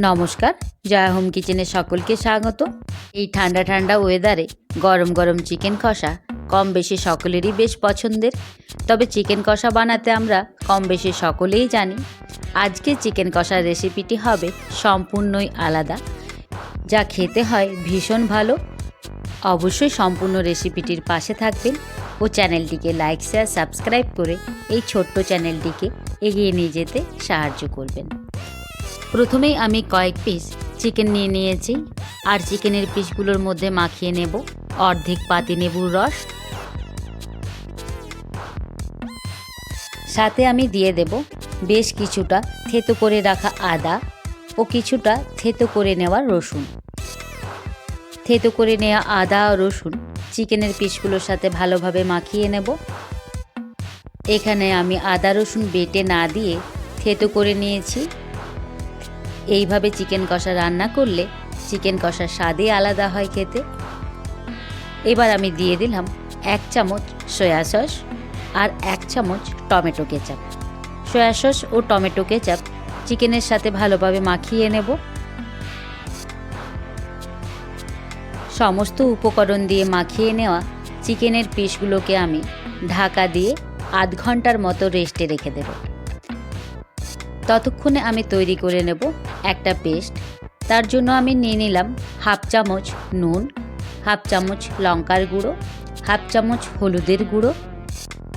নমস্কার, জয়া হোম কিচেনে সকলকে স্বাগত। এই ঠান্ডা ঠান্ডা ওয়েদারে গরম গরম চিকেন কষা কম বেশি সকলেরই বেশ পছন্দের। তবে চিকেন কষা বানাতে আমরা কম বেশি সকলেই জানি। আজকে চিকেন কষার রেসিপিটি হবে সম্পূর্ণই আলাদা, যা খেতে হয় ভীষণ ভালো। অবশ্যই সম্পূর্ণ রেসিপিটির পাশে থাকবেন ও চ্যানেলটিকে লাইক শেয়ার সাবস্ক্রাইব করে এই ছোট্ট চ্যানেলটিকে এগিয়ে নিয়ে যেতে সাহায্য করবেন। প্রথমেই আমি কয়েক পিস চিকেন নিয়ে নিয়েছি, আর চিকেনের পিসগুলোর মধ্যে মাখিয়ে নেব অর্ধেক পাতি লেবুর রস। সাথে আমি দিয়ে দেব বেশ কিছুটা থেতো করে রাখা আদা ও কিছুটা থেতো করে নেওয়া রসুন। থেতো করে নেওয়া আদা ও রসুন চিকেনের পিসগুলোর সাথে ভালোভাবে মাখিয়ে নেব। এখানে আমি আদা রসুন বেটে না দিয়ে থেতো করে নিয়েছি। এইভাবে চিকেন কষা রান্না করলে চিকেন কষার স্বাদই আলাদা হয় খেতে। এবার আমি দিয়ে দিলাম 1 চামচ সয়া সস আর 1 চামচ টমেটো কেচাপ। সয়া সস ও টমেটো কেচাপ চিকেনের সাথে ভালোভাবে মাখিয়ে নেব। সমস্ত উপকরণ দিয়ে মাখিয়ে নেওয়া চিকেনের পিসগুলোকে আমি ঢাকা দিয়ে আধ ঘন্টার মতো রেস্টে রেখে দেব। ততক্ষণে আমি তৈরি করে নেব একটা পেস্ট। তার জন্য আমি নিয়ে নিলাম 1/2 চামচ নুন, 1/2 চামচ লঙ্কার গুঁড়ো, 1/2 চামচ হলুদের গুঁড়ো,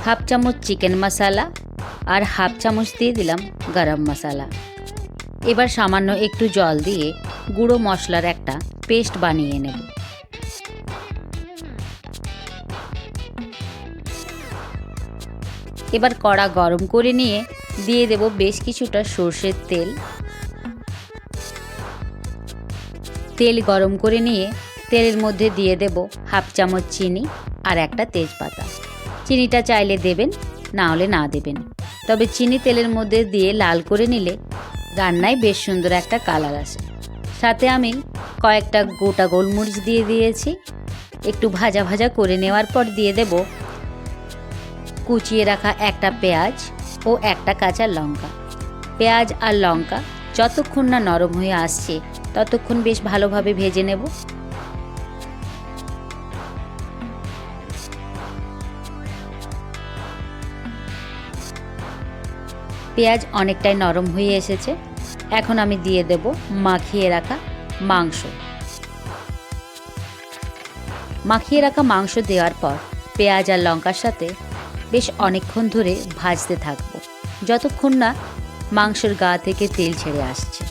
1/2 চামচ চিকেন মশলা আর 1/2 চামচ দিয়ে দিলাম গরম মশলা। এবার সামান্য একটু জল দিয়ে গুঁড়ো মশলার একটা পেস্ট বানিয়ে নেব। এবার কড়া গরম করে নিয়ে দিয়ে দেব বেশ কিছুটা সর্ষের তেল। তেল গরম করে নিয়ে তেলের মধ্যে দিয়ে দেব 1/2 চামচ চিনি আর একটা তেজপাতা। চিনিটা চাইলে দেবেন, না হলে না দেবেন। তবে চিনি তেলের মধ্যে দিয়ে লাল করে নিলে রান্নায় বেশ সুন্দর একটা কালার আসে। সাথে আমি কয়েকটা গোটা গোলমরিচ দিয়ে দিয়েছি। একটু ভাজা ভাজা করে নেওয়ার পর দিয়ে দেব কুচিয়ে রাখা একটা পেঁয়াজ ও একটা কাঁচা লঙ্কা। পেঁয়াজ আর লঙ্কা যতক্ষণ না নরম হয়ে আসছে ততক্ষণ বেশ ভালোভাবে ভেজে নেব। পেঁয়াজ অনেকটাই নরম হয়ে এসেছে। এখন আমি দিয়ে দেব মাখিয়ে রাখা মাংস। মাখিয়ে রাখা মাংস দেওয়ার পর পেঁয়াজ আর লঙ্কার সাথে বেশ অনেকক্ষণ ধরে ভাজতে থাকবো, যতক্ষণ না মাংসের গা থেকে তেল ছেড়ে আসছে।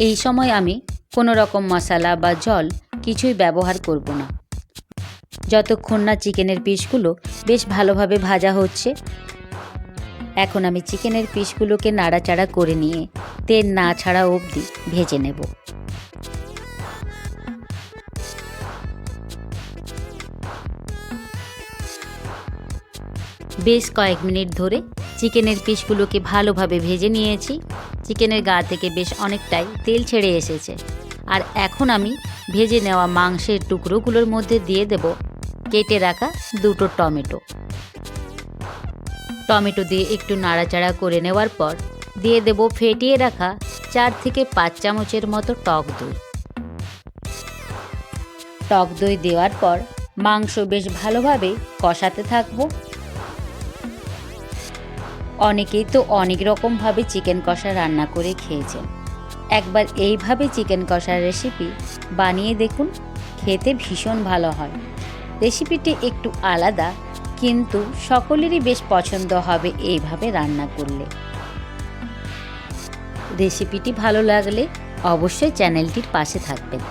এই সময় আমি কোনো রকম মশলা বা জল কিছুই ব্যবহার করব না, যতক্ষণ না চিকেনের পিসগুলো বেশ ভালোভাবে ভাজা হচ্ছে। এখন আমি চিকেনের পিসগুলোকে নাড়াচাড়া করে নিয়ে তেল না ছাড়া অবধি ভেজে নেব। বেশ কয়েক মিনিট ধরে চিকেনের পিসগুলোকে ভালোভাবে ভেজে নিয়েছি। চিকেনের গা থেকে বেশ অনেকটাই তেল ছেড়ে এসেছে। আর এখন আমি ভেজে নেওয়া মাংসের টুকরোগুলোর মধ্যে দিয়ে দেব কেটে রাখা 2টো টমেটো। টমেটো দিয়ে একটু নাড়াচাড়া করে নেওয়ার পর দিয়ে দেব ফেটিয়ে রাখা 4 থেকে 5 চামচের মতো টক দই। টক দই দেওয়ার পর মাংস বেশ ভালোভাবে কষাতে থাকবো। অনেকেই তো অনেক রকমভাবে চিকেন কষা রান্না করে খেয়েছেন। একবার এইভাবে চিকেন কষার রেসিপি বানিয়ে দেখুন, খেতে ভীষণ ভালো হয়। রেসিপিটি একটু আলাদা, কিন্তু সকলেরই বেশ পছন্দ হবে এইভাবে রান্না করলে। রেসিপিটি ভালো লাগলে অবশ্যই চ্যানেলটির পাশে থাকবেন।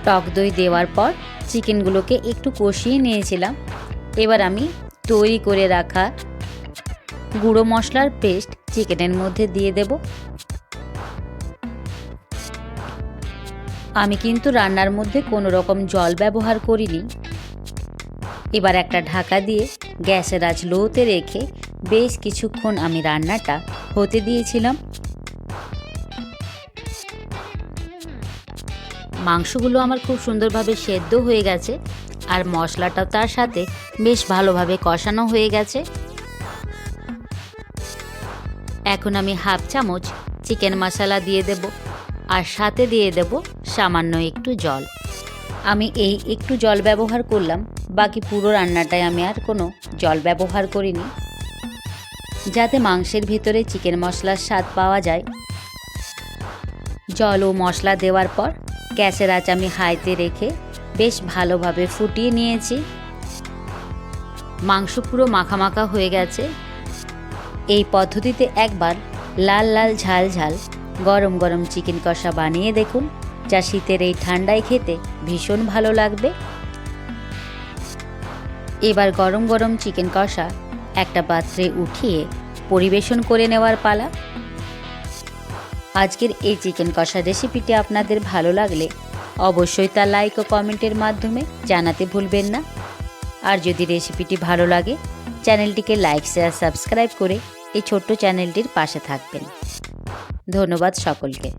টক দই দেওয়ার পর চিকেনগুলোকে একটু কষিয়ে নিয়েছিলাম। এবার আমি তৈরি করে রাখা গুঁড়ো মশলার পেস্ট চিকেনের মধ্যে দিয়ে দেব। আমি কিন্তু রান্নার মধ্যে কোনো রকম জল ব্যবহার করিনি। এবার একটা ঢাকা দিয়ে গ্যাসের আঁচ লোতে রেখে বেশ কিছুক্ষণ আমি রান্নাটা হতে দিয়েছিলাম। মাংসগুলো আমার খুব সুন্দরভাবে সেদ্ধ হয়ে গেছে, আর মশলাটাও তার সাথে বেশ ভালোভাবে কষানো হয়ে গেছে। এখন আমি হাফ চামচ চিকেন মশলা দিয়ে দেব আর সাথে দিয়ে দেব সামান্য একটু জল। আমি এই একটু জল ব্যবহার করলাম, বাকি পুরো রান্নাটায় আমি আর কোনো জল ব্যবহার করিনি, যাতে মাংসের ভিতরে চিকেন মশলার স্বাদ পাওয়া যায়। জল ও মশলা দেওয়ার পর গ্যাসের আঁচ আমি হাইতে রেখে বেশ ভালোভাবে ফুটিয়ে নিয়েছি। মাংস পুরো মাখা মাখা হয়ে গেছে। এই পদ্ধতিতে একবার লাল লাল ঝাল ঝাল গরম গরম চিকেন কষা বানিয়ে দেখুন, যা শীতের এই ঠান্ডায় খেতে ভীষণ ভালো লাগবে। এবার গরম গরম চিকেন কষা একটা পাত্রে উঠিয়ে পরিবেশন করে নেওয়ার পালা। আজকের এই চিকেন কষা রেসিপিটি আপনাদের ভালো লাগলে অবশ্যই তা লাইক ও কমেন্টের মাধ্যমে জানাতে ভুলবেন না। আর যদি রেসিপিটি ভালো লাগে চ্যানেলটিকে লাইক শেয়ার সাবস্ক্রাইব করে এই ছোট্ট চ্যানেলটির পাশে থাকবেন। ধন্যবাদ সকলকে।